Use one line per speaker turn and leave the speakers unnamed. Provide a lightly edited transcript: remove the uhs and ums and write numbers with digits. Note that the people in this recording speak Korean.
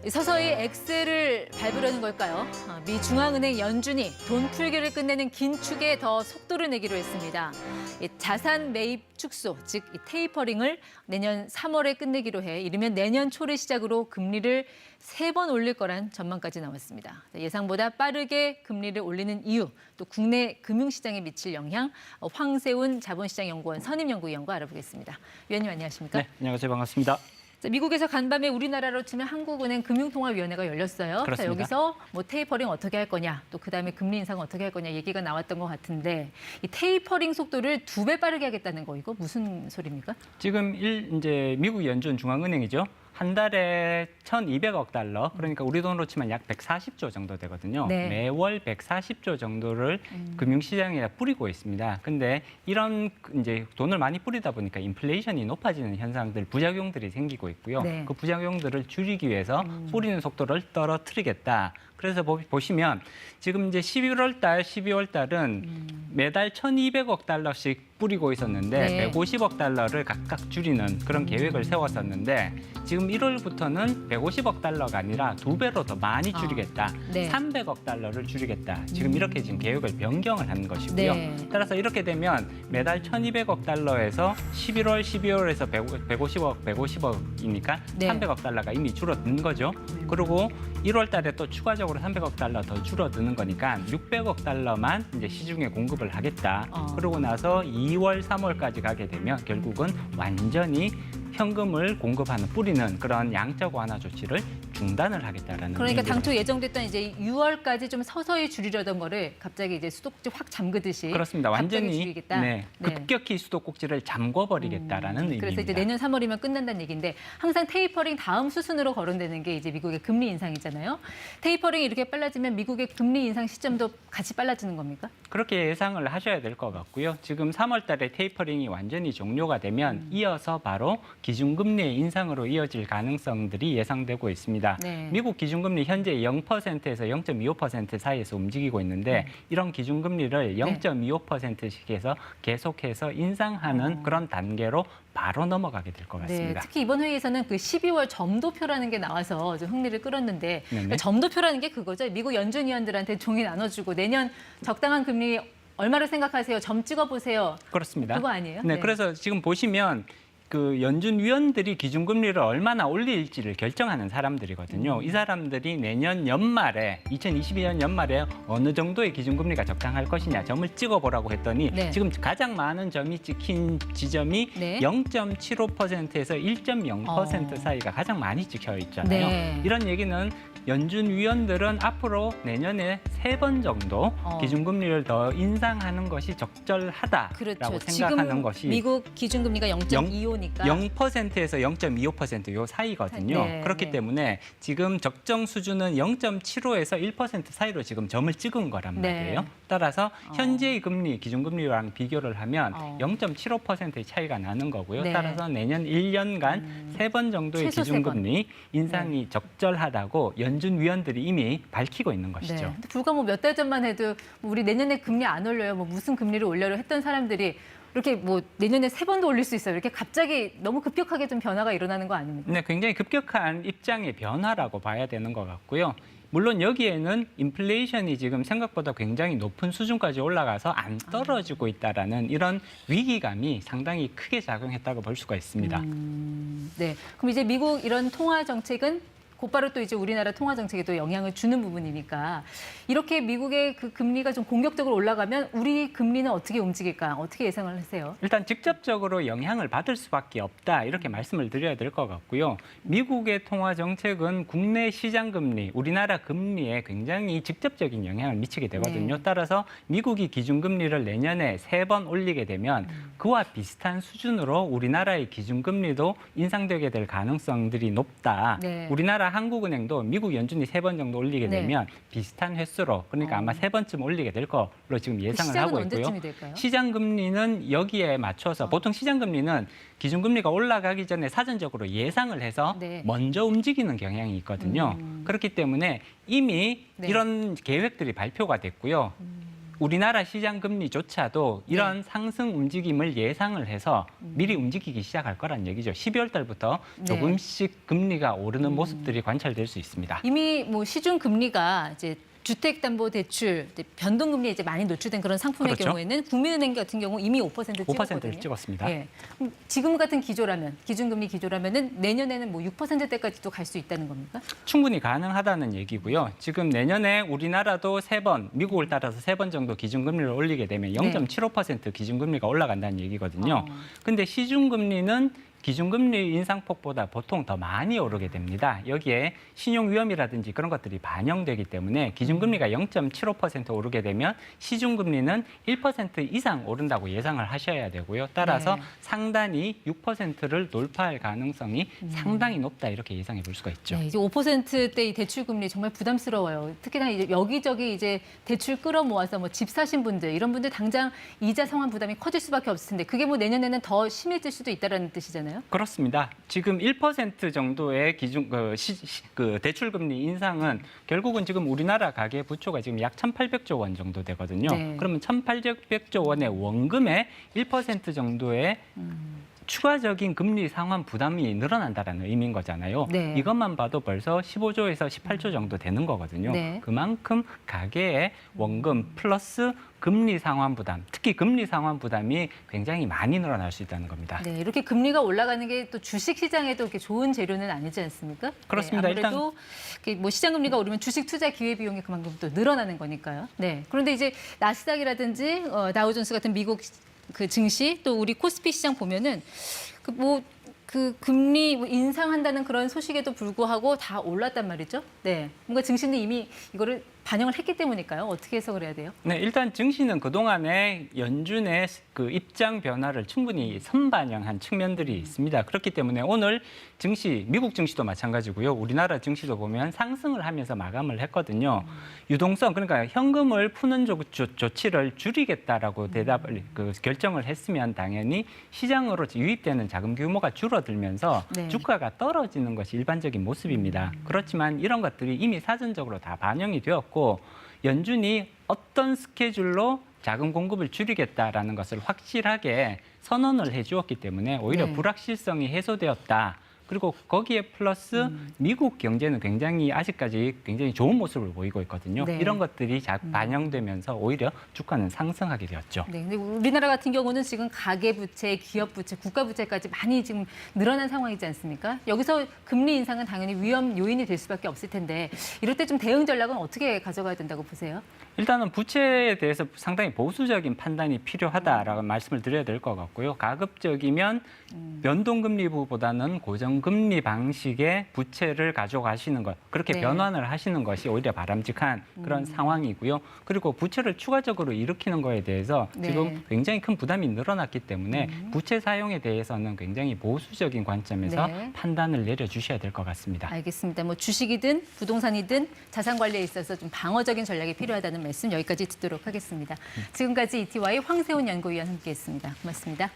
서서히 엑셀을 밟으려는 걸까요? 미 중앙은행 연준이 돈 풀기를 끝내는 긴축에 더 속도를 내기로 했습니다. 자산 매입 축소, 즉 테이퍼링을 내년 3월에 끝내기로 해 이르면 내년 초를 시작으로 금리를 3번 올릴 거란 전망까지 나왔습니다. 예상보다 빠르게 금리를 올리는 이유, 또 국내 금융시장에 미칠 영향, 황세훈 자본시장연구원 선임연구위원과 알아보겠습니다. 위원님 안녕하십니까?
네, 안녕하세요. 반갑습니다.
미국에서 간밤에 우리나라로 치면 한국은행 금융통화위원회가 열렸어요.
그렇습니다.
여기서 뭐 테이퍼링 어떻게 할 거냐, 또 그다음에 금리 인상 어떻게 할 거냐 얘기가 나왔던 것 같은데 이 테이퍼링 속도를 2배 빠르게 하겠다는 거 이거 무슨 소리입니까?
지금 이제 미국 연준 중앙은행이죠. 한 달에 1,200억 달러, 그러니까 우리 돈으로 치면 약 140조 정도 되거든요.
네.
매월 140조 정도를 금융시장에 뿌리고 있습니다. 근데 이런 이제 돈을 많이 뿌리다 보니까 인플레이션이 높아지는 현상들, 부작용들이 생기고 있고요.
네.
그 부작용들을 줄이기 위해서 뿌리는 속도를 떨어뜨리겠다. 그래서 보시면 지금 이제 11월 달, 12월 달은 매달 1,200억 달러씩 뿌리고 있었는데
네.
150억 달러를 각각 줄이는 그런 계획을 세웠었는데 지금 1월부터는 150억 달러가 아니라 2배로 더 많이 줄이겠다.
네.
300억 달러를 줄이겠다. 지금 이렇게 지금 계획을 변경을 하는 것이고요.
네.
따라서 이렇게 되면 매달 1,200억 달러에서 11월, 12월에서 150억이니까
네.
300억 달러가 이미 줄어든 거죠. 그리고 1월 달에 또 추가적으로 300억 달러 더 줄어드는 거니까 600억 달러만 이제 시중에 공급을 하겠다. 그러고 나서 2월, 3월까지 가게 되면 결국은 완전히 현금을 공급하는 뿌리는 그런 양적 완화 조치를 중단을 하겠다라는.
그러니까
의미로.
당초 예정됐던 이제 6월까지 좀 서서히 줄이려던 거를 갑자기 이제 수도꼭지 확 잠그듯이
그렇습니다.
갑자기
완전히
줄이겠다.
네, 급격히 수도꼭지를 잠궈버리겠다라는 의미입니다.
그래서 이제 내년 3월이면 끝난다는 얘기인데 항상 테이퍼링 다음 수순으로 거론되는 게 이제 미국의 금리 인상이잖아요. 테이퍼링이 이렇게 빨라지면 미국의 금리 인상 시점도 같이 빨라지는 겁니까?
그렇게 예상을 하셔야 될 것 같고요. 지금 3월 달에 테이퍼링이 완전히 종료가 되면 이어서 바로 기준금리의 인상으로 이어질 가능성들이 예상되고 있습니다.
네.
미국 기준금리 현재 0%에서 0.25% 사이에서 움직이고 있는데 이런 기준금리를 0.25%씩해서 계속해서 인상하는 그런 단계로 바로 넘어가게 될 것 같습니다.
네, 특히 이번 회의에서는 그 12월 점도표라는 게 나와서 좀 흥미를 끌었는데
네네.
점도표라는 게 그거죠. 미국 연준위원들한테 종이 나눠주고 내년 적당한 금리 얼마를 생각하세요? 점 찍어보세요.
그렇습니다.
그거 아니에요?
네, 그래서 지금 보시면 그 연준 위원들이 기준금리를 얼마나 올릴지를 결정하는 사람들이거든요. 이 사람들이 내년 연말에 2022년 연말에 어느 정도의 기준금리가 적당할 것이냐 점을 찍어보라고 했더니
네.
지금 가장 많은 점이 찍힌 지점이
네.
0.75%에서 1.0% 사이가 가장 많이 찍혀 있잖아요.
네.
이런 얘기는 연준 위원들은 앞으로 내년에 3번 정도 기준금리를 더 인상하는 것이 적절하다라고
그렇죠.
생각하는
지금
것이
미국 기준금리가 0.25니까
0%에서 0.25%요 사이거든요.
네,
그렇기
네.
때문에 지금 적정 수준은 0.75에서 1% 사이로 지금 점을 찍은 거란
네.
말이에요. 따라서 현재의 금리, 기준금리랑 비교를 하면 0.75%의 차이가 나는 거고요.
네.
따라서 내년 1년간 3번 정도의
최소
기준금리 인상이 적절하다고 연준 위원들이 이미 밝히고 있는
네.
것이죠.
근데 불과 뭐 몇 달 전만 해도 뭐 우리 내년에 금리 안 올려요. 뭐 무슨 금리를 올려요 했던 사람들이 이렇게 뭐 내년에 3번도 올릴 수 있어요. 이렇게 갑자기 너무 급격하게 좀 변화가 일어나는 거 아닙니까?
네, 굉장히 급격한 입장의 변화라고 봐야 되는 것 같고요. 물론 여기에는 인플레이션이 지금 생각보다 굉장히 높은 수준까지 올라가서 안 떨어지고 있다라는 이런 위기감이 상당히 크게 작용했다고 볼 수가 있습니다.
네. 그럼 이제 미국 이런 통화 정책은 곧바로 또 이제 우리나라 통화 정책에도 영향을 주는 부분이니까 이렇게 미국의 그 금리가 좀 공격적으로 올라가면 우리 금리는 어떻게 움직일까? 어떻게 예상을 하세요?
일단 직접적으로 영향을 받을 수밖에 없다 이렇게 말씀을 드려야 될 것 같고요. 미국의 통화 정책은 국내 시장 금리, 우리나라 금리에 굉장히 직접적인 영향을 미치게 되거든요.
네.
따라서 미국이 기준금리를 내년에 3번 올리게 되면 그와 비슷한 수준으로 우리나라의 기준금리도 인상되게 될 가능성들이 높다.
네.
우리나라 한국은행도 미국 연준이 3번 정도 올리게
네.
되면 비슷한 횟수로 그러니까 아마 3번쯤 올리게 될 걸로 지금 예상을
시장은
하고 있고요.
언제쯤이 될까요?
시장 금리는 여기에 맞춰서 보통 시장 금리는 기준금리가 올라가기 전에 사전적으로 예상을 해서
네.
먼저 움직이는 경향이 있거든요. 그렇기 때문에 이미
네.
이런 계획들이 발표가 됐고요. 우리나라 시장 금리조차도 이런 상승 움직임을 예상을 해서 미리 움직이기 시작할 거란 얘기죠. 12월 달부터 조금씩 금리가 오르는 모습들이 관찰될 수 있습니다.
이미 뭐 시중 금리가 이제 주택담보대출 변동금리에 이제 많이 노출된 그런 상품의
그렇죠.
경우에는 국민은행 같은 경우 이미 5% 찍었거든요.
5%를 찍었습니다.
예. 지금 같은 기조라면 기준금리 기조라면은 내년에는 뭐 6%대까지도 갈 수 있다는 겁니까?
충분히 가능하다는 얘기고요. 지금 내년에 우리나라도 3번, 미국을 따라서 3번 정도 기준금리를 올리게 되면 0.75% 기준금리가 올라간다는 얘기거든요. 근데 시중금리는 기준금리 인상폭보다 보통 더 많이 오르게 됩니다. 여기에 신용 위험이라든지 그런 것들이 반영되기 때문에 기준금리가 0.75% 오르게 되면 시중금리는 1% 이상 오른다고 예상을 하셔야 되고요. 따라서 상단이 6%를 돌파할 가능성이 상당히 높다 이렇게 예상해 볼 수가 있죠.
네, 이제 5%대 이 대출금리 정말 부담스러워요. 특히나 이제 여기저기 이제 대출 끌어모아서 뭐 집 사신 분들 이런 분들 당장 이자 상환 부담이 커질 수밖에 없을 텐데 그게 뭐 내년에는 더 심해질 수도 있다는 뜻이잖아요.
그렇습니다. 지금 1% 정도의 기준 대출금리 인상은 결국은 지금 우리나라 가계 부채가 지금 약 1,800조 원 정도 되거든요. 그러면 1,800조 원의 원금의 1% 정도의 추가적인 금리 상환 부담이 늘어난다는 의미인 거잖아요. 이것만 봐도 벌써 15조에서 18조 정도 되는 거거든요. 그만큼 가계의 원금 플러스 금리 상환 부담, 특히 금리 상환 부담이 굉장히 많이 늘어날 수 있다는 겁니다.
네, 이렇게 금리가 올라가는 게 또 주식 시장에도 이렇게 좋은 재료는 아니지 않습니까?
그렇습니다.
네, 아무래도 뭐 시장 금리가 오르면 주식 투자 기회 비용이 그만큼 또 늘어나는 거니까요. 네. 그런데 이제 나스닥이라든지 다우존스 같은 미국 그 증시 또 우리 코스피 시장 보면은 그 금리 인상한다는 그런 소식에도 불구하고 다 올랐단 말이죠. 네. 뭔가 증시는 이미 이거를 반영을 했기 때문일까요? 어떻게 해석을 해야 돼요?
네, 일단 증시는 그동안에 연준의 그 입장 변화를 충분히 선반영한 측면들이 있습니다. 그렇기 때문에 오늘 증시, 미국 증시도 마찬가지고요. 우리나라 증시도 보면 상승을 하면서 마감을 했거든요. 유동성, 그러니까 현금을 푸는 조치를 줄이겠다라고 결정을 했으면 당연히 시장으로 유입되는 자금 규모가 줄어들면서 주가가 떨어지는 것이 일반적인 모습입니다. 그렇지만 이런 것들이 이미 사전적으로 다 반영이 되었고 연준이 어떤 스케줄로 자금 공급을 줄이겠다라는 것을 확실하게 선언을 해주었기 때문에 오히려 불확실성이 해소되었다. 그리고 거기에 플러스 미국 경제는 아직까지 굉장히 좋은 모습을 보이고 있거든요. 이런 것들이 반영되면서 오히려 주가는 상승하게 되었죠.
네, 근데 우리나라 같은 경우는 지금 가계부채, 기업부채, 국가부채까지 많이 지금 늘어난 상황이지 않습니까? 여기서 금리 인상은 당연히 위험 요인이 될 수밖에 없을 텐데 이럴 때 좀 대응 전략은 어떻게 가져가야 된다고 보세요?
일단은 부채에 대해서 상당히 보수적인 판단이 필요하다라고 말씀을 드려야 될 것 같고요. 가급적이면 변동금리보다는 고정금리 방식의 부채를 가져가시는 것, 그렇게 변환을 하시는 것이 오히려 바람직한 그런 상황이고요. 그리고 부채를 추가적으로 일으키는 거에 대해서 지금 굉장히 큰 부담이 늘어났기 때문에 부채 사용에 대해서는 굉장히 보수적인 관점에서 판단을 내려주셔야 될 것 같습니다.
알겠습니다. 뭐 주식이든 부동산이든 자산 관리에 있어서 좀 방어적인 전략이 필요하다는 말씀 여기까지 듣도록 하겠습니다. 지금까지 ETY 황세훈 연구위원 함께했습니다. 고맙습니다.